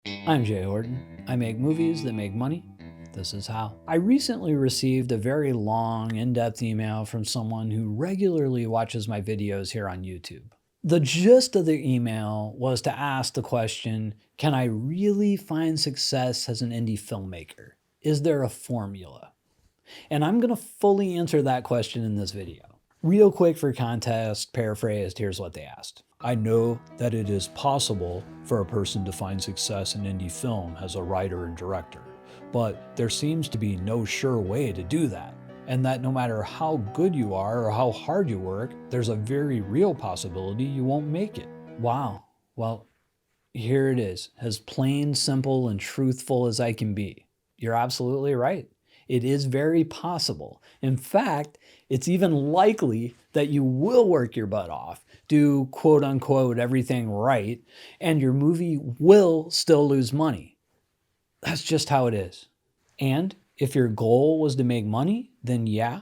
I'm Jay Horton. I make movies that make money. This is how. I recently received a very long, in-depth email from someone who regularly watches my videos here on YouTube. The gist of the email was to ask the question, can I really find success as an indie filmmaker? Is there a formula? And I'm going to fully answer that question in this video. Real quick for context, paraphrased, here's what they asked. I know that it is possible for a person to find success in indie film as a writer and director, but there seems to be no sure way to do that, and that no matter how good you are or how hard you work, there's a very real possibility you won't make it. Wow. Well, here it is, as plain, simple, and truthful as I can be. You're absolutely right. It is very possible. In fact, it's even likely that you will work your butt off, do quote unquote everything right, and your movie will still lose money. That's just how it is. And if your goal was to make money, then yeah,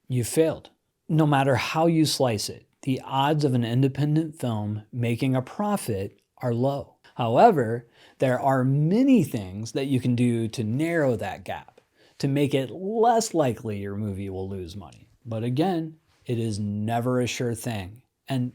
you failed. No matter how you slice it, the odds of an independent film making a profit are low. However, there are many things that you can do to narrow that gap, to make it less likely your movie will lose money. But again, it is never a sure thing. And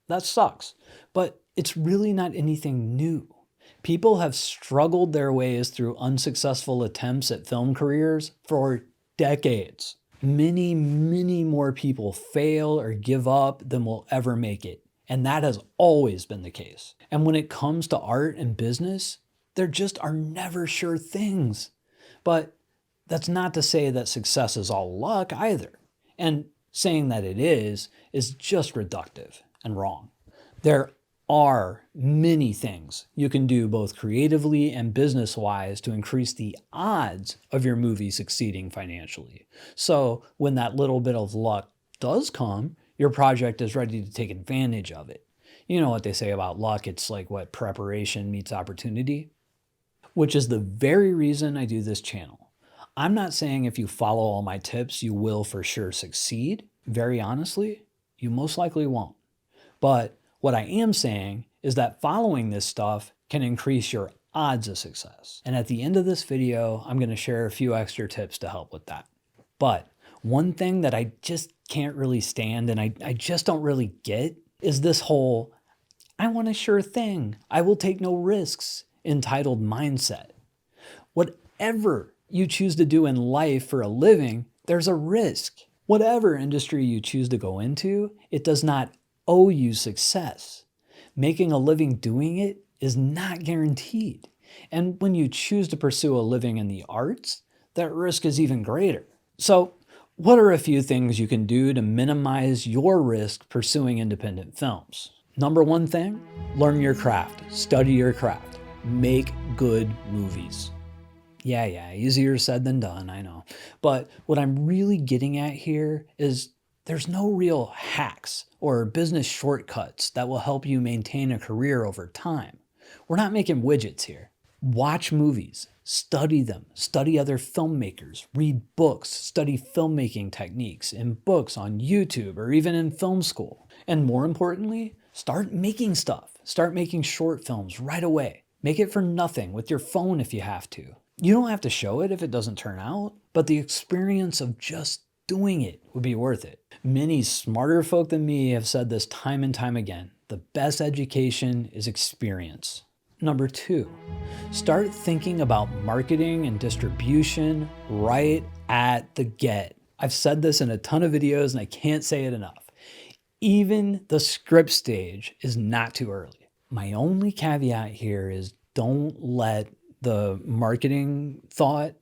that sucks. But it's really not anything new. People have struggled their ways through unsuccessful attempts at film careers for decades. Many, many more people fail or give up than will ever make it. And that has always been the case. And when it comes to art and business, there just are never sure things. But that's not to say that success is all luck either. And saying that it is just reductive and wrong. There are many things you can do both creatively and business-wise to increase the odds of your movie succeeding financially. So when that little bit of luck does come, your project is ready to take advantage of it. You know what they say about luck, it's like what preparation meets opportunity, which is the very reason I do this channel. I'm not saying if you follow all my tips, you will for sure succeed. Very honestly, you most likely won't. But what I am saying is that following this stuff can increase your odds of success. And at the end of this video, I'm going to share a few extra tips to help with that. But one thing that I just can't really stand and I just don't really get is this whole, I want a sure thing, I will take no risks, entitled mindset. Whatever you choose to do in life for a living, there's a risk. Whatever industry you choose to go into, it does not owe you success. Making a living doing it is not guaranteed. And when you choose to pursue a living in the arts, that risk is even greater. So, what are a few things you can do to minimize your risk pursuing independent films? Number one thing, learn your craft, study your craft, make good movies. Yeah, easier said than done, I know. But what I'm really getting at here is there's no real hacks or business shortcuts that will help you maintain a career over time. We're not making widgets here. Watch movies, study them, study other filmmakers, read books, study filmmaking techniques in books on YouTube or even in film school. And more importantly, start making stuff. Start making short films right away. Make it for nothing with your phone if you have to. You don't have to show it if it doesn't turn out, but the experience of just doing it would be worth it. Many smarter folk than me have said this time and time again. The best education is experience. Number two, start thinking about marketing and distribution right at the get. I've said this in a ton of videos and I can't say it enough. Even the script stage is not too early. My only caveat here is don't let the marketing thought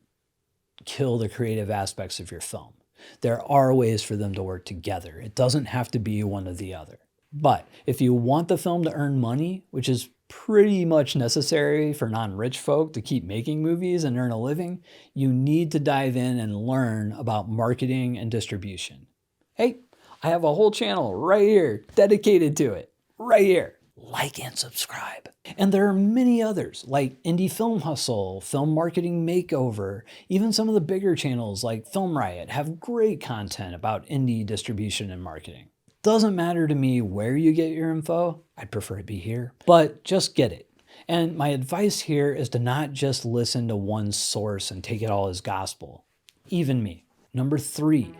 kill the creative aspects of your film. There are ways for them to work together. It doesn't have to be one or the other. But if you want the film to earn money, which is pretty much necessary for non-rich folk to keep making movies and earn a living, you need to dive in and learn about marketing and distribution. Hey, I have a whole channel right here dedicated to it, right here. Like and subscribe. And there are many others like Indie Film Hustle, Film Marketing Makeover, even some of the bigger channels like Film Riot have great content about indie distribution and marketing. Doesn't matter to me where you get your info, I'd prefer it be here, but just get it. And my advice here is to not just listen to one source and take it all as gospel. Even me. Number 3,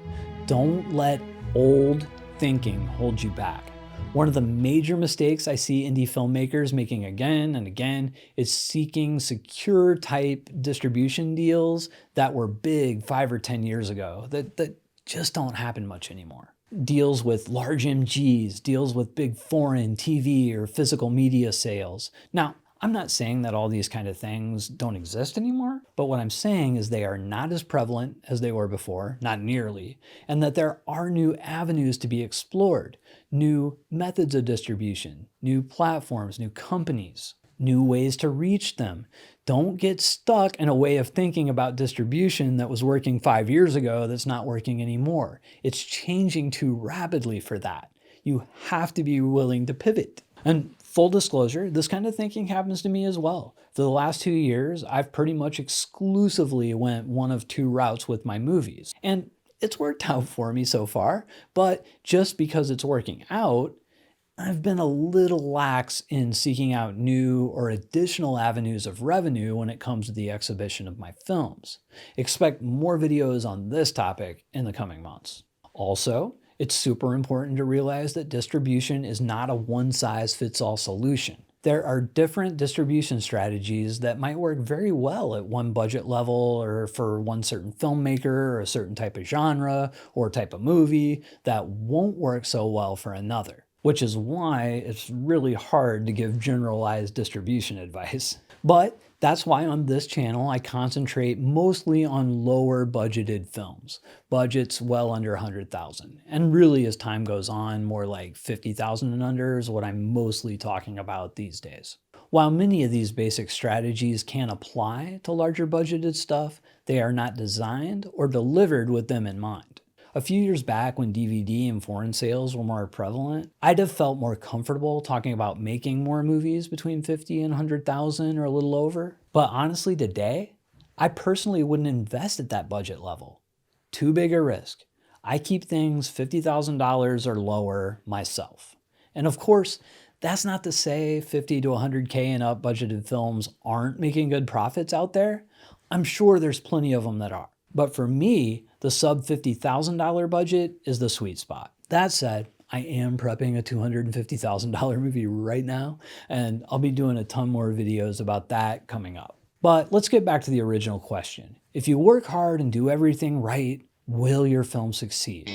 don't let old thinking hold you back. One of the major mistakes I see indie filmmakers making again and again is seeking secure type distribution deals that were big 5 or 10 years ago that just don't happen much anymore. Deals with large MGs, deals with big foreign TV or physical media sales. Now, I'm not saying that all these kind of things don't exist anymore, but what I'm saying is they are not as prevalent as they were before, not nearly, and that there are new avenues to be explored, new methods of distribution, new platforms, new companies, new ways to reach them. Don't get stuck in a way of thinking about distribution that was working 5 years ago that's not working anymore. It's changing too rapidly for that. You have to be willing to pivot. And full disclosure, this kind of thinking happens to me as well. For the last 2 years, I've pretty much exclusively went one of 2 routes with my movies. And it's worked out for me so far, but just because it's working out, I've been a little lax in seeking out new or additional avenues of revenue when it comes to the exhibition of my films. Expect more videos on this topic in the coming months. Also, it's super important to realize that distribution is not a one-size-fits-all solution. There are different distribution strategies that might work very well at one budget level or for one certain filmmaker or a certain type of genre or type of movie that won't work so well for another, which is why it's really hard to give generalized distribution advice. But that's why on this channel I concentrate mostly on lower budgeted films, budgets well under 100,000. And really as time goes on, more like 50,000 and under is what I'm mostly talking about these days. While many of these basic strategies can apply to larger budgeted stuff, they are not designed or delivered with them in mind. A few years back when DVD and foreign sales were more prevalent, I'd have felt more comfortable talking about making more movies between 50 and 100,000 or a little over. But honestly today, I personally wouldn't invest at that budget level. Too big a risk. I keep things $50,000 or lower myself. And of course, that's not to say 50 to 100K and up budgeted films aren't making good profits out there. I'm sure there's plenty of them that are. But for me, the sub $50,000 budget is the sweet spot. That said, I am prepping a $250,000 movie right now, and I'll be doing a ton more videos about that coming up. But let's get back to the original question. If you work hard and do everything right, will your film succeed?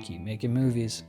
Keep making movies.